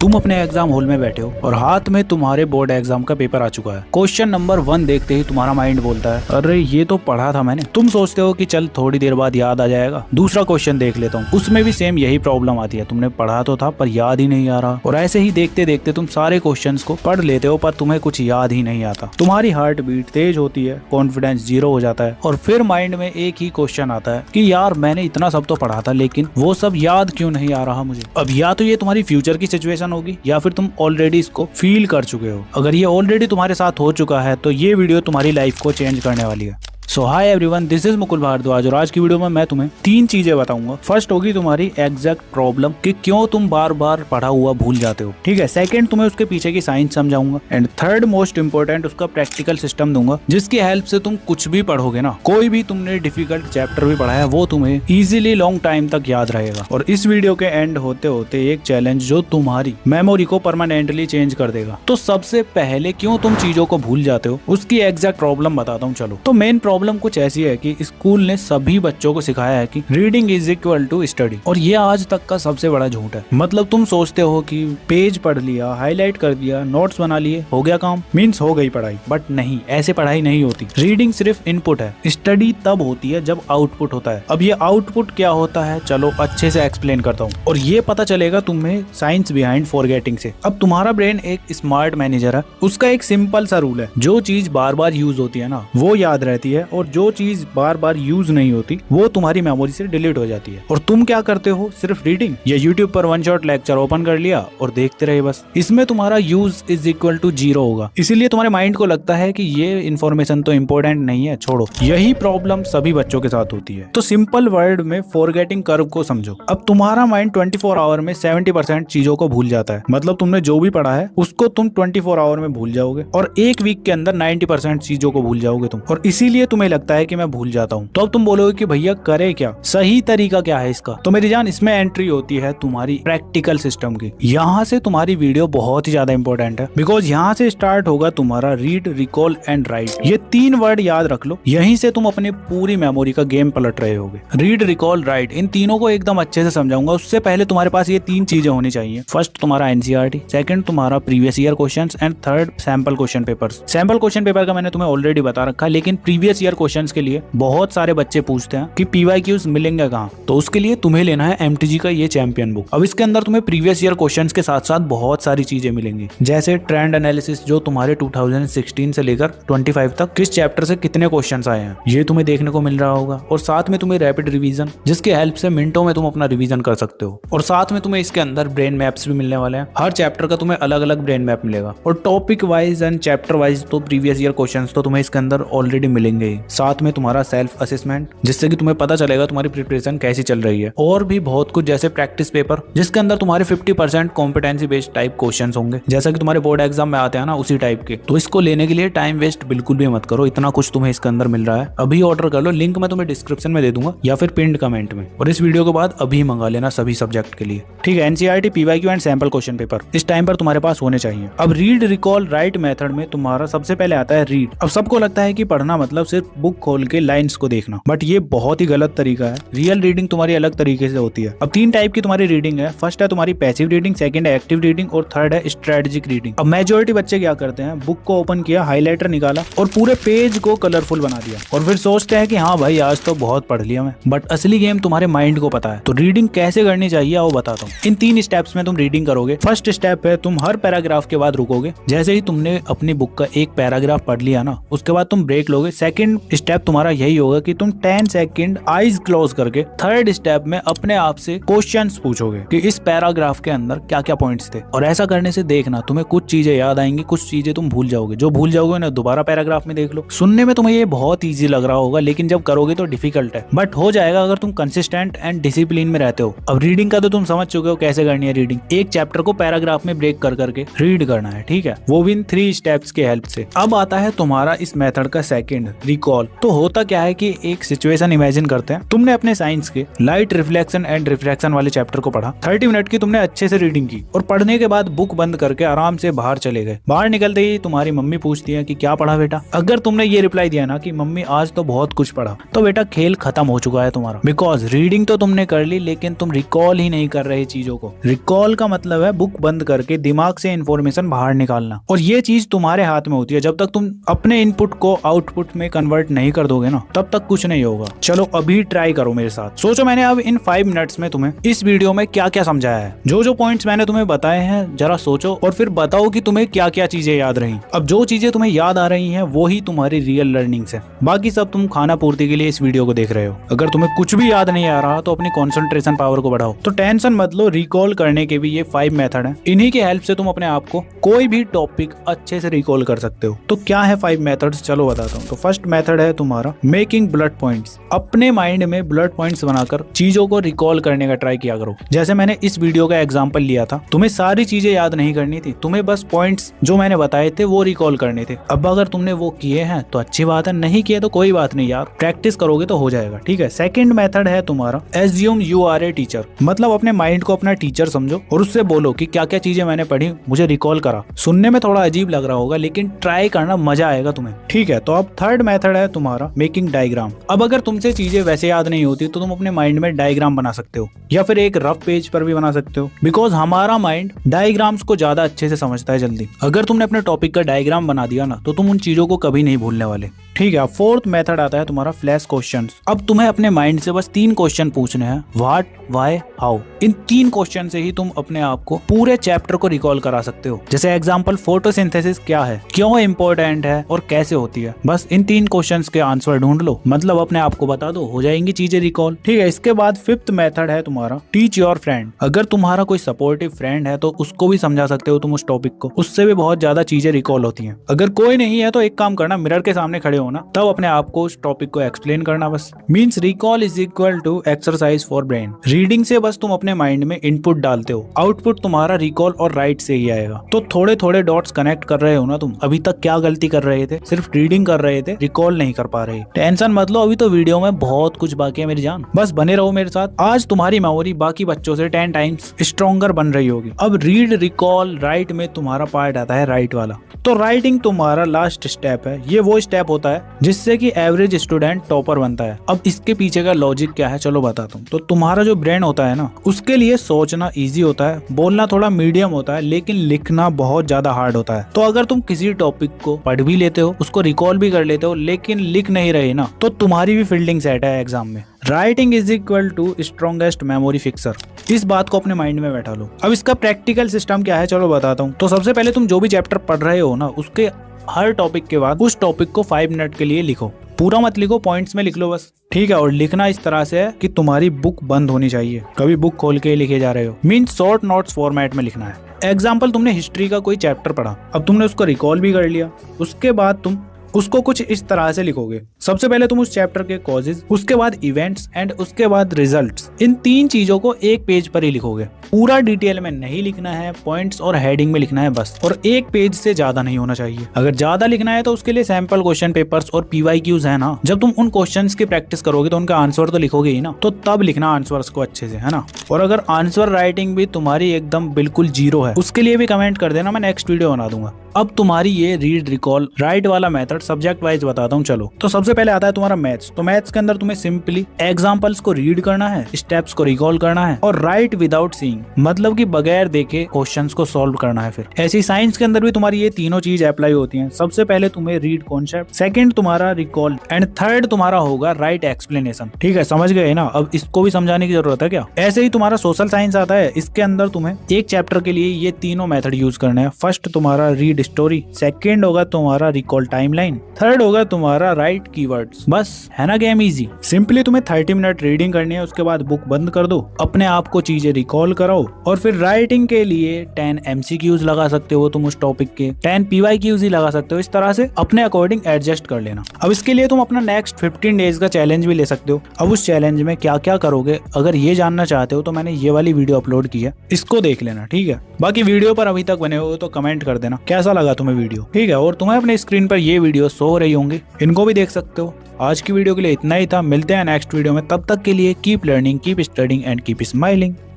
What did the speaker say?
तुम अपने exam hall में बैठे हो और हाथ में तुम्हारे बोर्ड एग्जाम का पेपर आ चुका है। क्वेश्चन नंबर 1 देखते ही तुम्हारा माइंड बोलता है अरे ये तो पढ़ा था मैंने। तुम सोचते हो कि चल थोड़ी देर बाद याद आ जाएगा, दूसरा क्वेश्चन देख लेता हूँ। उसमें भी सेम यही प्रॉब्लम आती है, तुमने पढ़ा तो था पर याद ही नहीं आ रहा। और ऐसे ही देखते देखते तुम सारे क्वेश्चंस को पढ़ लेते हो पर तुम्हें कुछ याद ही नहीं आता। तुम्हारी हार्ट बीट तेज होती है, कॉन्फिडेंस 0 हो जाता है और फिर माइंड में एक ही क्वेश्चन आता है कि यार मैंने इतना सब तो पढ़ा था लेकिन वो सब याद क्यों नहीं आ रहा मुझे। अब या तो ये तुम्हारी फ्यूचर की सिचुएशन होगी या फिर तुम ऑलरेडी इसको फील कर चुके हो। अगर ये ऑलरेडी तुम्हारे साथ हो चुका है तो ये वीडियो तुम्हारी लाइफ को चेंज करने वाली है। So hi everyone, this is Mukul Bhardwaj और आज की वीडियो में मैं तुम्हें 3 चीजें बताऊंगा। फर्स्ट होगी तुम्हारी एग्जैक्ट प्रॉब्लम कि क्यों तुम बार बार पढ़ा हुआ भूल जाते हो, ठीक है। सेकंड तुम्हें उसके पीछे की साइंस समझाऊंगा एंड थर्ड मोस्ट इंपोर्टेंट उसका प्रैक्टिकल सिस्टम दूंगा जिसकी हेल्प से तुम कुछ भी पढ़ोगे ना, कोई भी तुमने डिफिकल्ट चैप्टर भी पढ़ा है वो तुम्हें इजीली लॉन्ग टाइम तक याद रहेगा। और इस वीडियो के एंड होते होते एक चैलेंज जो तुम्हारी मेमोरी को परमानेंटली चेंज कर देगा। तो सबसे पहले क्यों तुम चीजों को भूल जाते हो उसकी एग्जैक्ट प्रॉब्लम बताता हूँ। चलो, तो मेन प्रॉब्लम कुछ ऐसी है कि स्कूल ने सभी बच्चों को सिखाया है कि reading is equal to study, और ये आज तक का सबसे बड़ा झूठ है। मतलब तुम सोचते हो कि पेज पढ़ लिया, हाईलाइट कर दिया, नोट्स बना लिए, हो गया काम, मीन्स हो गई पढ़ाई। बट नहीं, ऐसे पढ़ाई नहीं होती। रीडिंग सिर्फ इनपुट है, स्टडी तब होती है जब आउटपुट होता है। अब ये आउटपुट क्या होता है चलो अच्छे से एक्सप्लेन करता हूँ और ये पता चलेगा तुम्हें साइंस बिहाइंड फॉरगेटिंग से। अब तुम्हारा ब्रेन एक स्मार्ट मैनेजर है, उसका एक सिंपल सा रूल है, जो चीज बार बार यूज होती है ना वो याद रहती है और जो चीज बार बार यूज नहीं होती वो तुम्हारी मेमोरी से डिलीट हो जाती है। और तुम क्या करते हो, सिर्फ रीडिंग या यूट्यूब पर वन शॉट लेक्चर ओपन कर लिया और देखते रहे बस। इसमें तुम्हारा यूज इज इक्वल टू 0 होगा, इसीलिए तुम्हारे माइंड को लगता है कि ये इन्फॉर्मेशन तो इम्पोर्टेंट नहीं है, छोड़ो। यही प्रॉब्लम सभी बच्चों के साथ होती है। तो सिंपल वर्ड में फॉरगेटिंग कर्व को समझो। अब तुम्हारा माइंड 24 आवर में 70% चीजों को भूल जाता है। मतलब तुमने जो भी पढ़ा है उसको तुम 24 आवर में भूल जाओगे और एक वीक के अंदर 90% चीजों को भूल जाओगे तुम। और इसीलिए तुम्हें लगता है कि मैं भूल जाता हूँ। तो अब तुम बोलोगे कि भैया करे क्या, सही तरीका क्या है इसका। तो मेरी जान, इसमें एंट्री होती है तुम्हारी प्रैक्टिकल सिस्टम की। यहाँ से तुम्हारी वीडियो बहुत ही ज्यादा इंपॉर्टेंट है, बिकॉज यहाँ से स्टार्ट होगा तुम्हारा रीड, रिकॉल एंड राइट। ये 3 वर्ड याद रख लो, यहीं से तुम अपनी पूरी मेमोरी का गेम पलट रहे होगे। रीड, रिकॉल, राइट, इन तीनों को एकदम अच्छे से समझाऊंगा। उससे पहले तुम्हारे पास ये 3 चीजें होनी चाहिए। फर्स्ट तुम्हारा एनसीईआरटी, सेकंड तुम्हारा previous year questions and third sample question papers. Sample question paper का मैंने तुम्हें ऑलरेडी बता रखा है, लेकिन प्रीवियस ईयर क्वेश्चंस के लिए बहुत सारे बच्चे पूछते हैं कि पीवाईक्यूज मिलेंगे कहाँ। तो उसके लिए तुम्हें लेना है एमटीजी का ये चैंपियन बुक। अब इसके अंदर तुम्हें प्रीवियस ईयर क्वेश्चंस के साथ साथ बहुत सारी चीजें मिलेंगी, जैसे ट्रेंड एनालिसिस, जो तुम्हारे 2016 से लेकर 25 तक किस चैप्टर से कितने क्वेश्चंस आए हैं ये तुम्हें देखने को मिल रहा होगा। और साथ में तुम्हें रैपिड रिवीजन, जिसके हेल्प से मिनटों में तुम अपना रिवीजन कर सकते हो। और साथ में तुम्हें इसके अंदर ब्रेन मैप्स भी मिलने वाले हैं। हर चैप्टर का तुम्हें अलग अलग ब्रेन मैप मिलेगा। और topic wise and chapter wise तो प्रीवियस ईयर क्वेश्चंस तो तुम्हें इसके अंदर ऑलरेडी मिलेंगे ही। साथ में तुम्हारा सेल्फ असेसमेंट, जिससे कि तुम्हें पता चलेगा तुम्हारी प्रिपरेशन कैसी चल रही है। और भी बहुत कुछ, जैसे प्रैक्टिस पेपर, जिसके अंदर तुम्हारे 50% कॉम्पिटेंसी बेस्ड टाइप क्वेश्चंस होंगे, जैसा कि तुम्हारे बोर्ड एग्जाम में आते हैं ना, उसी टाइप के। तो इसको लेने के लिए टाइम वेस्ट बिल्कुल भी मत करो, इतना कुछ तुम्हें इसके अंदर मिल रहा है। अभी ऑर्डर कर लो, लिंक मैं तुम्हें डिस्क्रिप्शन में दे दूंगा या फिर पिन्ड कमेंट में। और इस वीडियो के बाद अभी मंगा लेना सभी सब्जेक्ट के लिए, ठीक है। NCERT, PYQ and sample question paper इस टाइम पर तुम्हारे पास होने चाहिए। अब रीड, रिकॉल, राइट मेथड में तुम्हारा सबसे पहले आता है रीड। अब सबको लगता है कि पढ़ना मतलब सिर्फ बुक खोल के लाइन्स को देखना, बट ये बहुत ही गलत तरीका है। रियल रीडिंग तुम्हारी अलग तरीके से होती है। अब 3 टाइप की तुम्हारी रीडिंग है। फर्स्ट है तुम्हारी पैसिव रीडिंग, सेकंड है एक्टिव रीडिंग और थर्ड है स्ट्रेटेजिक रीडिंग। अब मेजॉरिटी बच्चे क्या करते हैं, बुक को ओपन किया, हाईलाइटर निकाला और पूरे पेज को कलरफुल बना दिया और फिर सोचते हैं कि हाँ भाई आज तो बहुत पढ़ लिया मैं। बट असली गेम तुम्हारे माइंड को पता है। तो रीडिंग कैसे करनी चाहिए वो बताता हूँ। इन 3 स्टेप्स में तुम रीडिंग करोगे। फर्स्ट स्टेप है तुम हर पैराग्राफ के बाद रुकोगे। जैसे ही तुमने अपनी बुक का एक पैराग्राफ पढ़ लिया ना, उसके बाद तुम ब्रेक लोगे। सेकंड स्टेप तुम्हारा यही होगा कि तुम 10 सेकंड आईज क्लोज करके थर्ड स्टेप में अपने आप से क्वेश्चंस पूछोगे कि इस पैराग्राफ के अंदर क्या क्या पॉइंट्स थे। और ऐसा करने से देखना तुम्हें कुछ चीजें याद आएंगी, कुछ चीजें तुम भूल जाओगे। जो भूल जाओगे ना दोबारा पैराग्राफ में देख लो। सुनने में तुम्हें ये बहुत ईजी लग रहा होगा, लेकिन जब करोगे तो डिफिकल्ट है, बट हो जाएगा अगर तुम कंसिस्टेंट एंड डिसिप्लिन में रहते हो। अब रीडिंग का तो तुम समझ चुके हो कैसे करनी है रीडिंग। एक चैप्टर को पैराग्राफ में ब्रेक कर करके रीड करना है, ठीक है, वो भी इन 3 स्टेप्स के हेल्प से। अब आता है तुम्हारा इस मेथड का सेकंड, रिकॉल। तो होता क्या है कि एक सिचुएशन इमेजिन करते हैं, तुमने अपने साइंस के लाइट रिफ्लेक्शन एंड रिफ्रैक्शन वाले चैप्टर को पढ़ा, 30 मिनट की तुमने अच्छे से रीडिंग की और पढ़ने के बाद बुक बंद करके आराम से बाहर चले गए। बाहर निकलते ही तुम्हारी मम्मी पूछती है कि क्या पढ़ा बेटा। अगर तुमने ये रिप्लाई दिया ना कि मम्मी आज तो बहुत कुछ पढ़ा, तो बेटा खेल खत्म हो चुका है तुम्हारा। बिकॉज रीडिंग तो तुमने कर ली लेकिन तुम रिकॉल ही नहीं कर रहे चीजों को। रिकॉल का मतलब है बुक बंद करके दिमाग से इन्फॉर्मेशन बाहर निकालना, और ये चीज तुम्हारे हाथ में होती है। जब तक तुम अपने इनपुट को आउटपुट में कन्वर्ट नहीं कर दोगे ना, तब तक कुछ नहीं होगा। चलो अभी ट्राई करो मेरे साथ। सोचो मैंने अब इन 5 मिनट्स में तुम्हें इस वीडियो में क्या क्या समझाया है। जो जो पॉइंट्स मैंने तुम्हें बताए हैं जरा सोचो और फिर बताओ कि तुम्हें क्या क्या चीजें याद रही। अब जो चीजें तुम्हें याद आ रही हैं वो ही तुम्हारी रियल लर्निंग है। बाकी सब तुम खाना पूर्ति के लिए इस वीडियो को देख रहे हो। अगर तुम्हें कुछ भी याद नहीं आ रहा तो अपनी कंसंट्रेशन पावर को बढ़ाओ। तो टेंशन मत लो, रिकॉल करने के भी ये 5 मेथड हैं। इन्हीं की हेल्प से तुम अपने आप को कोई भी टॉपिक अच्छे से रिकॉल कर सकते हो। तो क्या है 5 मेथड्स, चलो बताता हूँ। तो फर्स्ट मेथड है तुम्हारा मेकिंग बुलेट पॉइंट्स। अपने माइंड में बुलेट पॉइंट्स बनाकर चीजों को रिकॉल करने का ट्राई किया करो। जैसे मैंने इस वीडियो का एग्जांपल लिया था, तुम्हें सारी चीजें याद नहीं करनी थी, तुम्हें बस पॉइंट्स जो मैंने बताए थे वो रिकॉल करने थे। अब अगर तुमने वो किए हैं तो अच्छी बात है, नहीं किए तो कोई बात नहीं यार, प्रैक्टिस करोगे तो हो जाएगा। ठीक है। सेकंड मेथड है तुम्हारा assume you are a teacher. मतलब अपने माइंड को अपना टीचर समझो और उससे बोलो कि क्या क्या चीजें मैंने पढ़ी, मुझे रिकॉल करा। सुनने में थोड़ा अजीब लग रहा होगा लेकिन ट्राई करना, मजा आएगा तुम्हें। ठीक है। तो अब थर्ड मेथड है तुम्हारा मेकिंग डायग्राम। अब अगर तुमसे चीजें वैसे याद नहीं होती तो तुम अपने माइंड में डायग्राम बना सकते हो या फिर एक रफ पेज पर भी बना सकते हो। बिकॉज हमारा माइंड डायग्राम्स को ज्यादा अच्छे से समझता है जल्दी। अगर तुमने अपने टॉपिक का डायग्राम बना दिया ना तो तुम उन चीजों को कभी नहीं भूलने वाले। ठीक है। फोर्थ मेथड आता है तुम्हारा फ्लैश क्वेश्चंस। अब तुम्हें अपने माइंड से बस 3 क्वेश्चन पूछने हैं, what, why, how. In 3 question से ही तुम अपने आप को पूरे चैप्टर को रिकॉल करा सकते हो। जैसे एग्जांपल, फोटोसिंथेसिस क्या है, क्यों इंपॉर्टेंट है और कैसे होती है। बस इन 3 क्वेश्चंस के आंसर ढूंढ लो, मतलब अपने आप को बता दो, हो जाएंगी चीजें रिकॉल। ठीक है। इसके बाद फिफ्थ मेथड है तुम्हारा टीच योर फ्रेंड। अगर तुम्हारा कोई सपोर्टिव फ्रेंड है तो उसको भी समझा सकते हो तुम उस टॉपिक को, उससे भी बहुत ज्यादा चीजें रिकॉल होती हैं। अगर कोई नहीं है तो एक काम करना, मिरर के सामने खड़े होना, तब अपने आप को उस टॉपिक को एक्सप्लेन करना। बस means recall is equal to exercise for brain. Reading से बस तुम अपने माइंड में इनपुट डालते हो, आउटपुट तुम्हारा रिकॉल और राइट से ही आएगा। तो थोड़े थोड़े डॉट्स कनेक्ट कर रहे हो ना तुम। अभी तक क्या गलती कर रहे थे, सिर्फ रीडिंग कर रहे थे, रिकॉल नहीं कर पा रहे। टेंशन मत लो, अभी तो वीडियो में बहुत कुछ बाकी है मेरी जान, बस बने रहो मेरे साथ। आज तुम्हारी मेमोरी बाकी बच्चों से 10 टाइम्स स्ट्रॉन्गर बन रही होगी। अब रीड, रिकॉल, राइट में तुम्हारा पार्ट आता है राइट वाला। तो राइटिंग तुम्हारा लास्ट स्टेप है। ये वो स्टेप होता है जिससे कि एवरेज स्टूडेंट टॉपर बनता है। अब इसके पीछे का लॉजिक क्या है, चलो बताता हूँ। तो तुम्हारा जो ब्रेन होता है ना, उसके लिए सोचना इजी होता है, बोलना थोड़ा मीडियम होता है, लेकिन लिखना बहुत ज्यादा हार्ड होता है। तो अगर तुम किसी टॉपिक को पढ़ भी लेते हो, उसको रिकॉल भी कर लेते हो, लेकिन लिख नहीं रहे ना, तो तुम्हारी भी फील्डिंग सेट है एग्जाम में। Writing is equal to strongest memory fixer. इस बात को अपने माइंड में बैठा लो। अब इसका प्रैक्टिकल सिस्टम क्या है, चलो बताता हूँ। तो सबसे पहले तुम जो भी चैप्टर पढ़ रहे हो ना, उसके हर टॉपिक के बाद उस टॉपिक को 5 मिनट के लिए लिखो। पूरा मत लिखो, पॉइंट्स में लिख लो बस। ठीक है। और लिखना इस तरह से है कि तुम्हारी बुक बंद होनी चाहिए, कभी बुक खोल के लिखे जा रहे हो। मीन्स शॉर्ट नोट्स फॉर्मेट में लिखना है। एग्जाम्पल, तुमने हिस्ट्री का कोई चैप्टर पढ़ा, अब तुमने उसको रिकॉल भी कर लिया, उसके बाद तुम उसको कुछ इस तरह से लिखोगे। सबसे पहले तुम उस चैप्टर के कॉजेज, उसके बाद इवेंट्स एंड उसके बाद रिजल्ट्स। इन 3 चीजों को एक पेज पर ही लिखोगे। पूरा डिटेल में नहीं लिखना है, पॉइंट्स और हेडिंग में लिखना है बस। और एक पेज से ज्यादा नहीं होना चाहिए। अगर ज्यादा लिखना है तो उसके लिए सैंपल क्वेश्चन पेपर्स और PYQs है ना। जब तुम उन क्वेश्चंस की प्रैक्टिस करोगे तो उनका आंसर तो लिखोगे ही ना, तो तब लिखना आंसर्स को अच्छे से, है ना। और अगर आंसर राइटिंग भी तुम्हारी एकदम बिल्कुल 0 है, उसके लिए भी कमेंट कर देना, मैं नेक्स्ट वीडियो बना दूंगा। अब तुम्हारी ये रीड, रिकॉल, राइट वाला मेथड सब्जेक्ट वाइज बताता हूँ। चलो, तो सबसे पहले आता है तुम्हारा मैथ्स। तो मैथ्स के अंदर तुम्हें सिंपली एग्जांपल्स को रीड करना है, स्टेप्स को रिकॉल करना है और राइट विदाउट सीइंग, मतलब कि बगैर देखे क्वेश्चंस को सॉल्व करना है। फिर ऐसे ही साइंस के अंदर भी तुम्हारी ये तीनों चीज अप्लाई होती हैं। सबसे पहले तुम्हें रीड कॉन्सेप्ट, सेकंड तुम्हारा रिकॉल एंड थर्ड तुम्हारा होगा राइट एक्सप्लेनेशन। ठीक है, समझ गए ना। अब इसको भी समझाने की जरूरत है क्या। ऐसे ही तुम्हारा सोशल साइंस आता है, इसके अंदर तुम्हें एक चैप्टर के लिए ये तीनों मेथड यूज करने हैं। फर्स्ट तुम्हारा रीड स्टोरी, सेकंड होगा तुम्हारा रिकॉल टाइमलाइन, थर्ड होगा तुम्हारा राइट कीवर्ड्स। बस है ना गेम इजी। सिंपली तुम्हें 30 मिनट रीडिंग करनी है, उसके बाद बुक बंद कर दो, अपने आप को चीजें रिकॉल कराओ और फिर राइटिंग के लिए 10 MCQs लगा सकते हो तुम उस टॉपिक के, 10 PYQs ही लगा सकते हो। इस तरह से अपने अकॉर्डिंग एडजस्ट कर लेना। अब इसके लिए तुम अपना नेक्स्ट 15 डेज का चैलेंज भी ले सकते हो। अब उस चैलेंज में क्या क्या करोगे अगर ये जानना चाहते हो तो मैंने ये वाली वीडियो अपलोड की है, इसको देख लेना। ठीक है, बाकी वीडियो पर अभी तक बने हो तो कमेंट कर देना कैसा कैसा लगा तुम्हें वीडियो, ठीक है। और तुम्हें अपने स्क्रीन पर ये वीडियो शो हो रही होंगी, इनको भी देख सकते हो। आज की वीडियो के लिए इतना ही था, मिलते हैं नेक्स्ट वीडियो में। तब तक के लिए keep learning, keep studying and keep smiling.